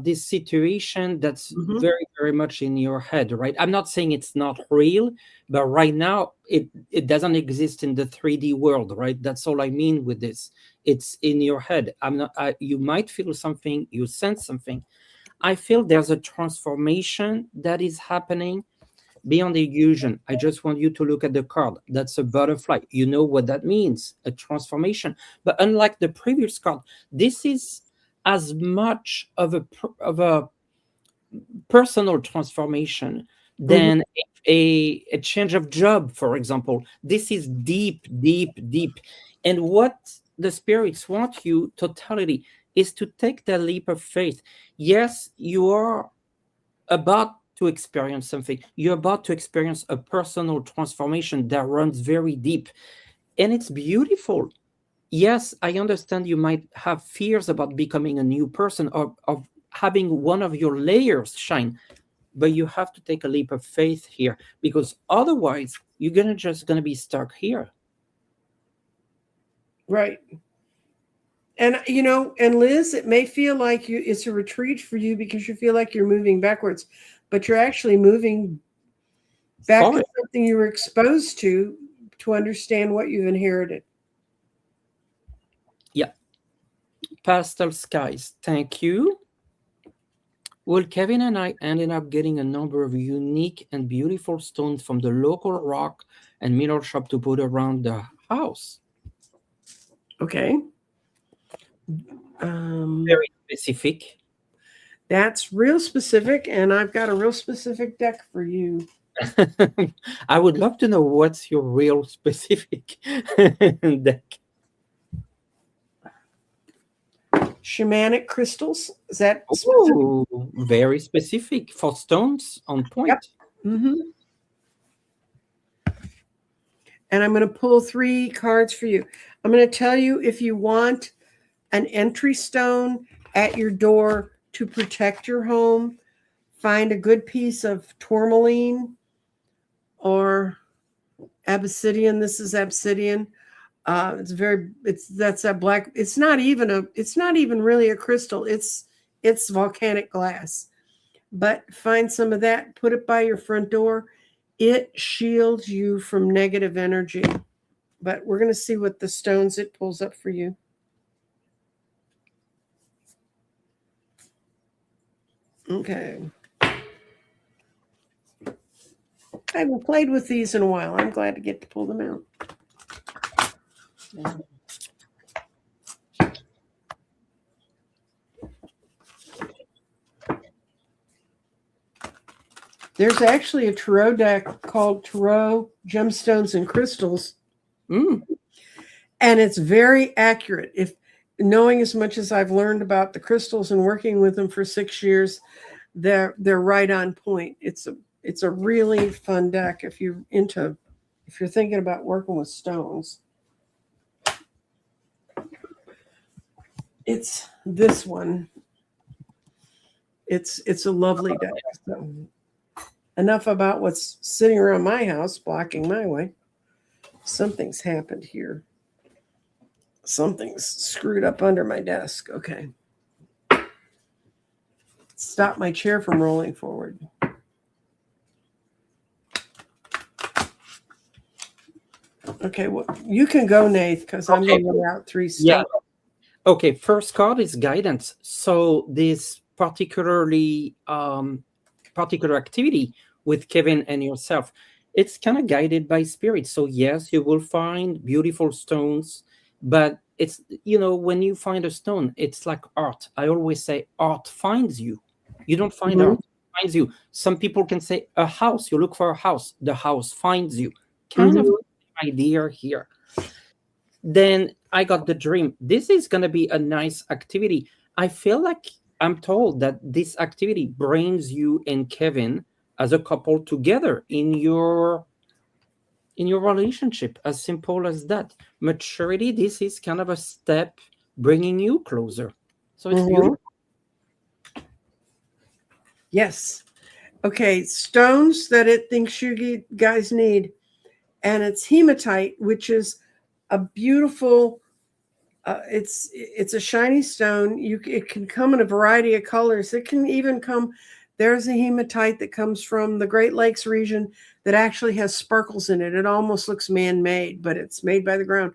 This situation that's Mm-hmm. very, very much in your head, right? I'm not saying it's not real, but right now it doesn't exist in the 3D world, right? That's all I mean with this. It's in your head. You might feel something, you sense something. I feel there's a transformation that is happening, beyond the illusion. I just want you to look at the card. That's a butterfly. You know what that means, a transformation. But unlike the previous card, this is as much of a personal transformation Mhm. than a change of job, for example. This is deep, deep, deep. And what the spirits want you, totality, is to take the leap of faith. Yes, you are about to experience something. You're about to experience a personal transformation that runs very deep. And it's beautiful. Yes, I understand you might have fears about becoming a new person or of having one of your layers shine, but you have to take a leap of faith here because otherwise you're gonna be stuck here. Right. And and Liz, it may feel like it's a retreat for you because you feel like you're moving backwards, but you're actually moving back to Follow. something you were exposed to understand what you've inherited. Yeah. Pastel skies. Thank you. Well, Kevin and I ended up getting a number of unique and beautiful stones from the local rock and mineral shop to put around the house. Okay. Um, Very specific. that's real specific, and I've got a real specific deck for you. I would love to know what's your real specific deck. Shamanic crystals. Is that specific? Oh, very specific for stones on Yep. point. Mm-hmm. And I'm going to pull 3 cards for you. I'm going to tell you if you want an entry stone at your door to protect your home, find a good piece of tourmaline or obsidian. This is obsidian. That's that black. It's not even really a crystal. It's volcanic glass. But find some of that, put it by your front door. It shields you from negative energy. But we're going to see what the stones it pulls up for you. Okay. I haven't played with these in a while. I'm glad to get to pull them out. There's actually a tarot deck called Tarot Gemstones and Crystals. Mm. And it's very accurate. If knowing as much as I've learned about the crystals and working with them for 6 years, they're right on point. It's a really fun deck if you're thinking about working with stones. It's this one. It's a lovely deck. So enough about what's sitting around my house blocking my way. Something's happened here. Something's screwed up under my desk. Okay. Stop my chair from rolling forward. Okay, well, you can go, Nathe, because I'm going to run out 3 stones. Yeah. Okay, first card is guidance. So this particular activity with Kevin and yourself, it's kind of guided by spirit. So yes, you will find beautiful stones, but it's when you find a stone, it's like art. I always say art finds you. You don't find art, it finds you. Some people can say a house, you look for a house, the house finds you. Kind of idea here. Then I got the dream. This is going to be a nice activity. I feel like I'm told that this activity brings you and Kevin as a couple together in your relationship. As simple as that. Maturity, this is kind of a step bringing you closer. So it's beautiful. Yes. Okay, stones that it thinks you guys need. And it's hematite, which is a beautiful it's a shiny stone. It can come in a variety of colors. It can even come. There's a hematite that comes from the Great Lakes region that actually has sparkles in it. It almost looks man-made, but it's made by the ground.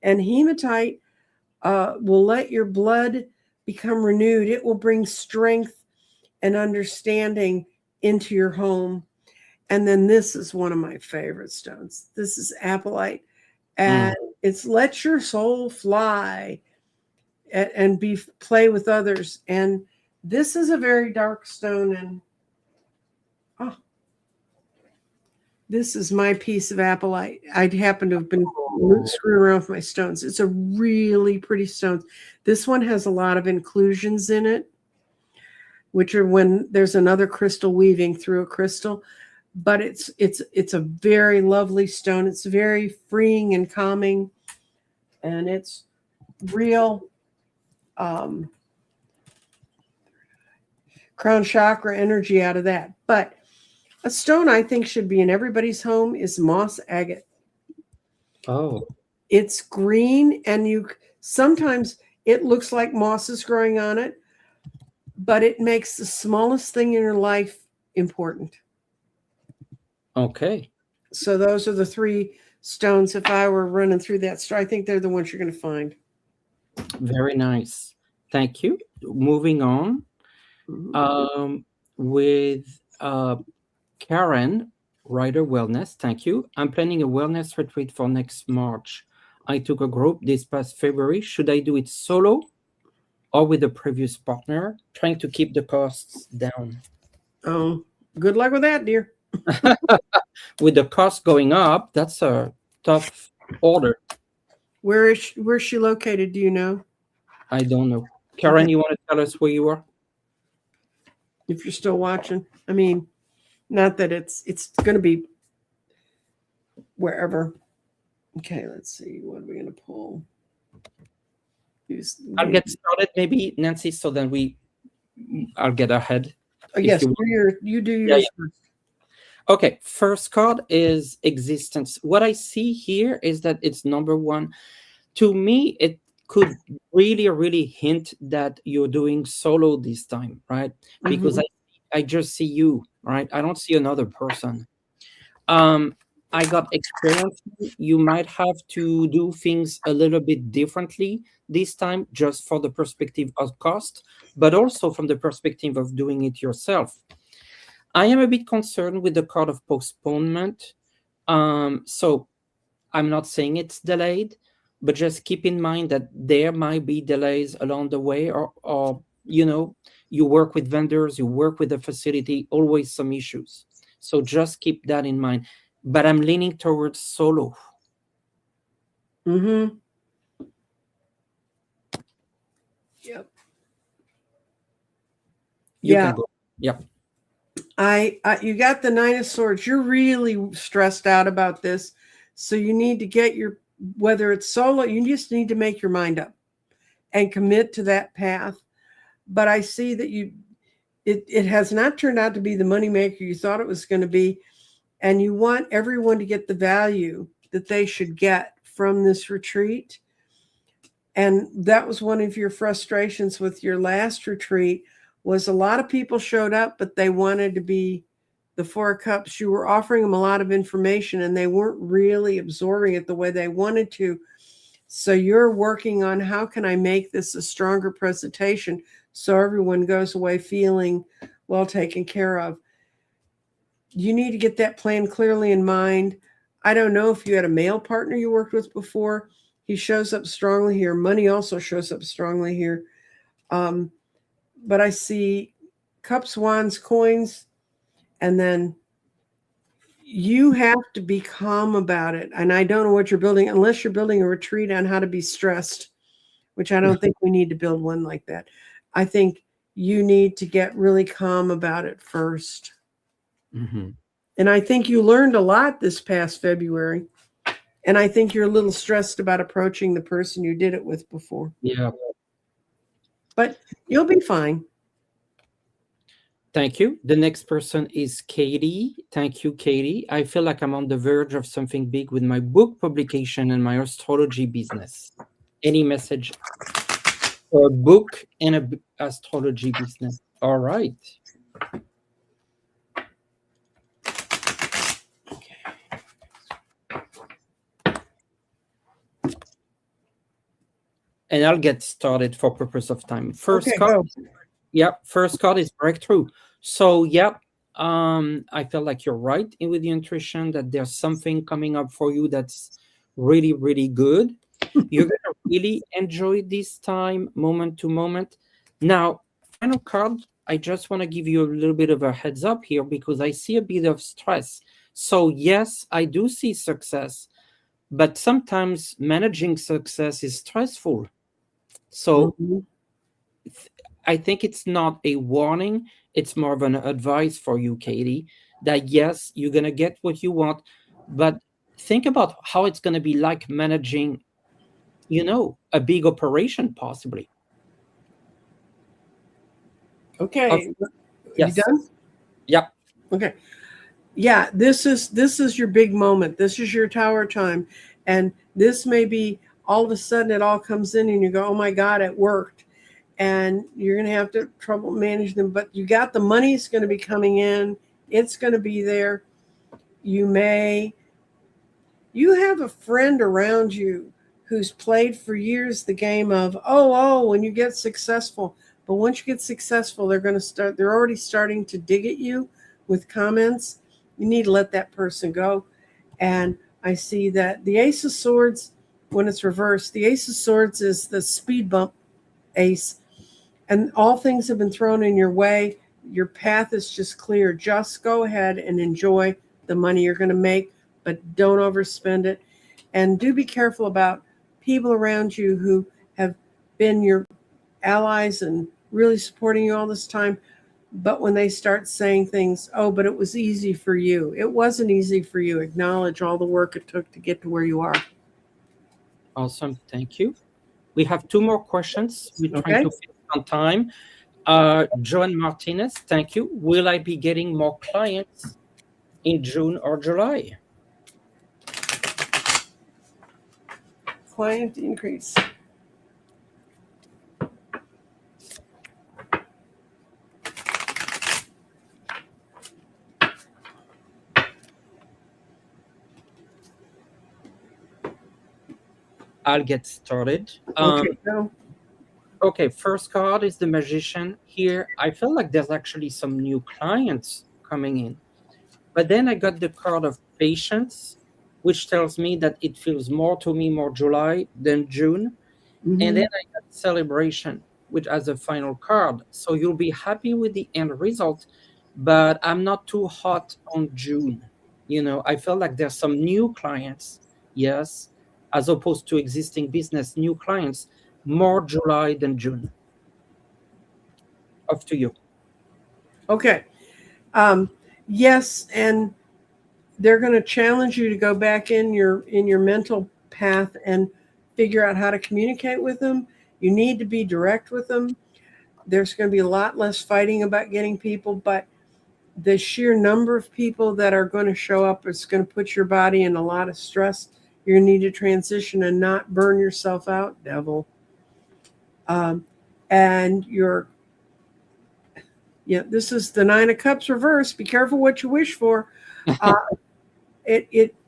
And hematite will let your blood become renewed. It will bring strength and understanding into your home. And then this is one of my favorite stones. This is apatite, Mm. and it's let your soul fly and be play with others. And this is a very dark stone, and oh, this is my piece of apatite. I happen to have been screwing around with my stones. It's a really pretty stone. This one has a lot of inclusions in it, which are when there's another crystal weaving through a crystal. But it's a very lovely stone. It's very freeing and calming, and it's real crown chakra energy out of that. But a stone I think should be in everybody's home is moss agate. Oh, It's green, and you sometimes it looks like moss is growing on it, but it makes the smallest thing in your life important. okay. So those are the three stones. If I were running through that store, I think they're the ones you're going to find. Very nice. Thank you. Moving on with Karen, Writer Wellness. Thank you. I'm planning a wellness retreat for next March. I took a group this past February. Should I do it solo or with a previous partner? Trying to keep the costs down. Oh, good luck with that, dear. With the cost going up, that's a tough order. Where's she located? Do you know? I don't know. Karen, Okay. you want to tell us where you are? If you're still watching, I mean, not that it's going to be wherever. Okay, let's see. What are we going to pull? I'll get started, maybe, Nancy, so then I'll get ahead. Oh, yes, you you do Yeah, yours. Okay, first card is existence. What I see here is that it's number one. To me, it could really hint that you're doing solo this time, right? Because I just see you, right? I don't see another person. I got experience. You might have to do things a little bit differently this time, just for the perspective of cost, but also from the perspective of doing it yourself. I am a bit concerned with the card of postponement. So I'm not saying it's delayed, but just keep in mind that there might be delays along the way, or you work with vendors, you work with the facility, always some issues. So just keep that in mind. But I'm leaning towards solo. Mm-hmm. Yep. You Yeah. can go. Yeah. You got the Nine of Swords. You're really stressed out about this. So you need to get whether it's solo, you just need to make your mind up and commit to that path. But I see that it has not turned out to be the moneymaker you thought it was going to be. And you want everyone to get the value that they should get from this retreat. And that was one of your frustrations with your last retreat, was a lot of people showed up, but they wanted to be the Four of Cups. You were offering them a lot of information, and they weren't really absorbing it the way they wanted to. So you're working on, how can I make this a stronger presentation so everyone goes away feeling well taken care of? You need to get that plan clearly in mind. I don't know if you had a male partner you worked with before. He shows up strongly here. Money also shows up strongly here. But I see cups, wands, coins, and then you have to be calm about it. And I don't know what you're building, unless you're building a retreat on how to be stressed, which I don't think we need to build one like that. I think you need to get really calm about it first. Mm-hmm. And I think you learned a lot this past February. And I think you're a little stressed about approaching the person you did it with before. Yeah. But you'll be fine. Thank you. The next person is Katie. Thank you, Katie. I feel like I'm on the verge of something big with my book publication and my astrology business. Any message? A book and a astrology business. All right. And I'll get started for purpose of time. First card. Go. Yeah, first card is breakthrough. So, yeah, I feel like you're right with the intuition that there's something coming up for you that's really, really good. You're gonna really enjoy this time, moment to moment. Now, final card. I just want to give you a little bit of a heads up here because I see a bit of stress. So yes, I do see success, but sometimes managing success is stressful. So Mhm. I think it's not a warning, it's more of an advice for you, Katie, that yes, you're going to get what you want, but think about how it's going to be like managing, a big operation possibly. Of Okay. You yes. done? Yeah. Okay. Yeah, this is your big moment. This is your tower time. And this may be all of a sudden it all comes in and you go, oh my God, it worked. And you're gonna have to trouble manage them. But you got the money's gonna be coming in, it's gonna be there. You may you have a friend around you who's played for years the game of when you get successful. But once you get successful, they're already starting to dig at you with comments. You need to let that person go. And I see that the Ace of Swords, when it's reversed, the Ace of Swords is the speed bump ace, and all things have been thrown in your way. Your path is just clear. Just go ahead and enjoy the money you're going to make, but don't overspend it. And do be careful about people around you who have been your allies and really supporting you all this time. But when they start saying things, oh, but it was easy for you. It wasn't easy for you. Acknowledge all the work it took to get to where you are. Awesome. Thank you. We have two more questions. We're trying Okay? to fit on time. Joan Martinez, thank you. Will I be getting more clients in June or July? Client increase. I'll get started. Okay, go. Okay, first card is the Magician. Here, I feel like there's actually some new clients coming in. But then I got the card of Patience, which tells me that it feels more to me more July than June. And then Mm-hmm. I got Celebration, which has a final card. So you'll be happy with the end result, but I'm not too hot on June. I feel like there's some new clients, yes, as opposed to existing business, new clients, more July than June. Off to you. Okay. Um, yes, and they're going to challenge you to go back in your mental path and figure out how to communicate with them. You need to be direct with them. There's going to be a lot less fighting about getting people, but the sheer number of people that are going to show up is going to put your body in a lot of stress. You're going to need to transition and not burn yourself out, devil. Um, and you're Yeah, this is the Nine of Cups reverse. Be careful what you wish for. Uh,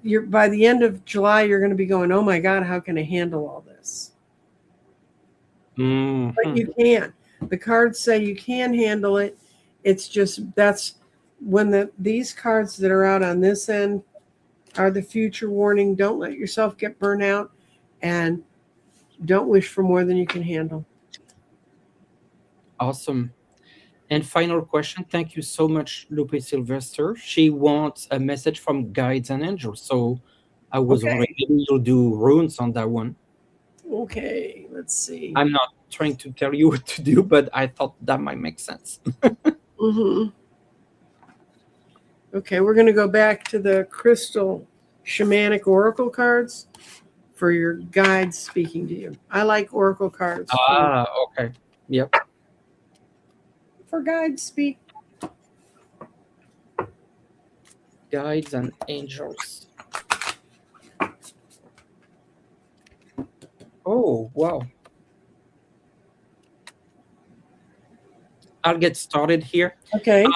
you're by the end of July, you're going to be going, oh my God, how can I handle all this? But Mhm. you can. The cards say you can handle it. It's just that's when these cards that are out on this end are the future warning. Don't let yourself get burnt out, and don't wish for more than you can handle. Awesome. And final question. Thank you so much, Lupe Sylvester. She wants a message from guides and angels. So I was wondering Okay. maybe you'll do runes on that one. Okay. Let's see. I'm not trying to tell you what to do, but I thought that might make sense. Mm-hmm. Okay, we're going to go back to the crystal shamanic oracle cards for your guides speaking to you. I like oracle cards Okay. Yep. for guides speak. Guides and angels. Oh, wow. I'll get started here. Okay.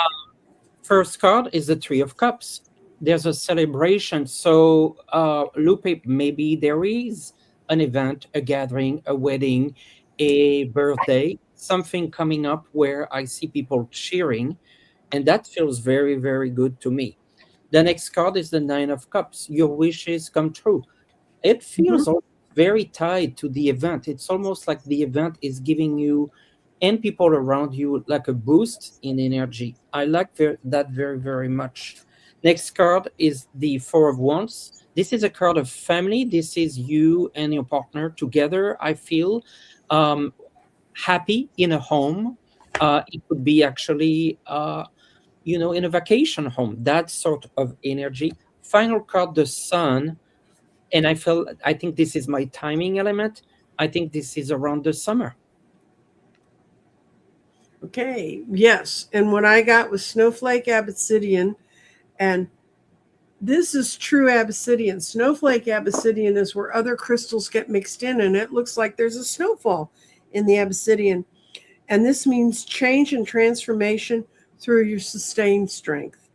First card is the Three of Cups. There's a celebration. So, Lupe, maybe there is an event, a gathering, a wedding, a birthday, something coming up where I see people cheering. And that feels very, very good to me. The next card is the Nine of Cups. Your wishes come true. It Mhm. feels very tied to the event. It's almost like the event is giving you and people around you like a boost in energy. I like that very, very much. Next card is the Four of Wands. This is a card of family. This is you and your partner together. I feel um, happy in a home. It could be actually, in a vacation home, that sort of energy. Final card, the Sun, and I think this is my timing element. I think this is around the summer. Okay, yes. And what I got was snowflake obsidian. And this is true obsidian. Snowflake obsidian is where other crystals get mixed in, and it looks like there's a snowfall in the obsidian. And this means change and transformation through your sustained strength.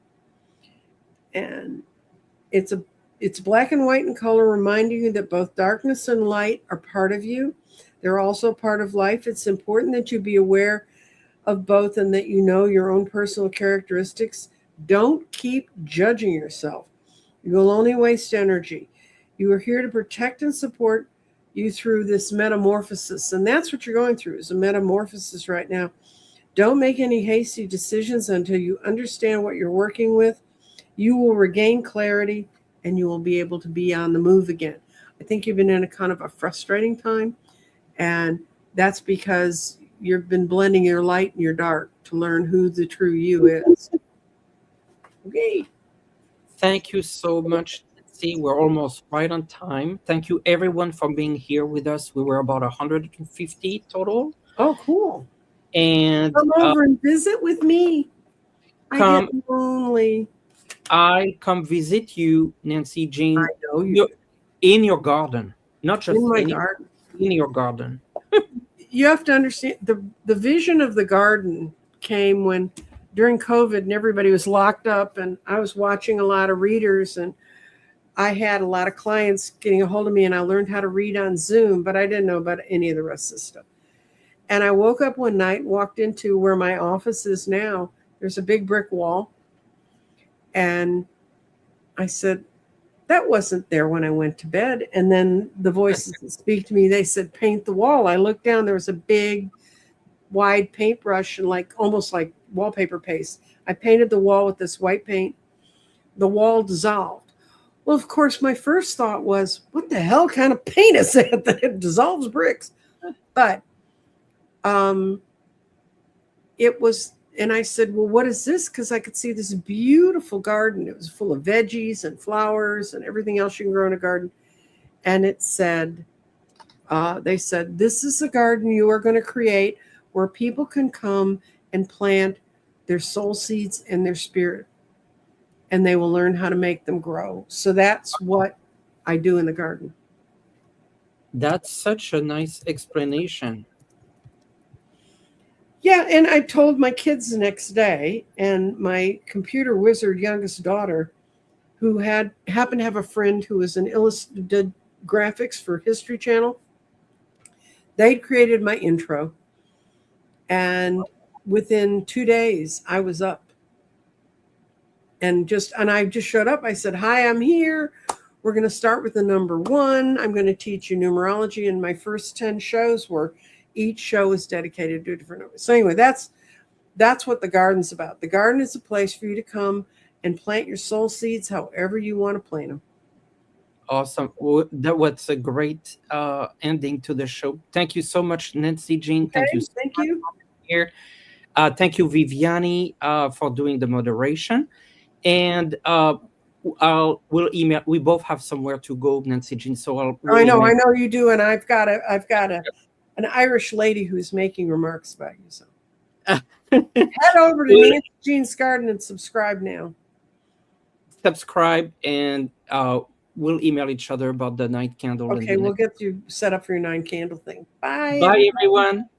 And it's a it's black and white in color, reminding you that both darkness and light are part of you. They're also part of life. It's important that you be aware of both and that you know your own personal characteristics. Don't keep judging yourself. You will only waste energy. You are here to protect and support you through this metamorphosis. And that's what you're going through is a metamorphosis right now. Don't make any hasty decisions until you understand what you're working with. You will regain clarity and you will be able to be on the move again. I think you've been in a kind of a frustrating time, and that's because you've been blending your light and your dark to learn who the true you is. Okay. Thank you so much. See, we're almost right on time. Thank you everyone for being here with us. We were about 150 total. Oh, cool. And Come over and visit with me. I get come lonely. I come visit you, Nancy I Jean, know you you in your garden, not in just my any garden. in your garden. You have to understand the vision of the garden came when during COVID and everybody was locked up, and I was watching a lot of readers, and I had a lot of clients getting a hold of me, and I learned how to read on Zoom, but I didn't know about any of the rest of the stuff. And I woke up one night, walked into where my office is now. There's a big brick wall, and I said, that wasn't there when I went to bed. And then the voices that speak to me, they said, paint the wall. I looked down, there was a big, wide paintbrush and like almost like wallpaper paste. I painted the wall with this white paint. The wall dissolved. Well, of course, my first thought was, what the hell kind of paint is that that it dissolves bricks? But um, it was, and I said, well, what is this? Because I could see this beautiful garden. It was full of veggies and flowers and everything else you can grow in a garden. And it said, they said, this is a garden you are going to create where people can come and plant their soul seeds and their spirit, and they will learn how to make them grow. So that's what I do in the garden. That's such a nice explanation. Yeah, and I told my kids the next day, and my computer wizard youngest daughter, who had happened to have a friend who was an illustrated graphics for History Channel, they'd created my intro, and within 2 days I was up. And I just showed up. I said, hi, I'm here. We're going to start with the number one. I'm going to teach you numerology. And my first 10 shows were each show is dedicated to a different number. So anyway, that's what the garden's about. The garden is a place for you to come and plant your soul seeds however you want to plant them. Awesome. That was a great ending to the show. Thank you so much, Nancy Jean. Thank you Okay, so thank much you. for being here. Thank you, Viviani, for doing the moderation. And we'll email. We both have somewhere to go, Nancy Jean. So we'll I email. know you do, and I've got an Irish lady who's making remarks about you. So head over to Nancy Jean's Garden and subscribe now. Subscribe, and we'll email each other about the night candle. And Okay, the we'll next. get you set up for your 9 candle thing. Bye, Bye, everybody. everyone.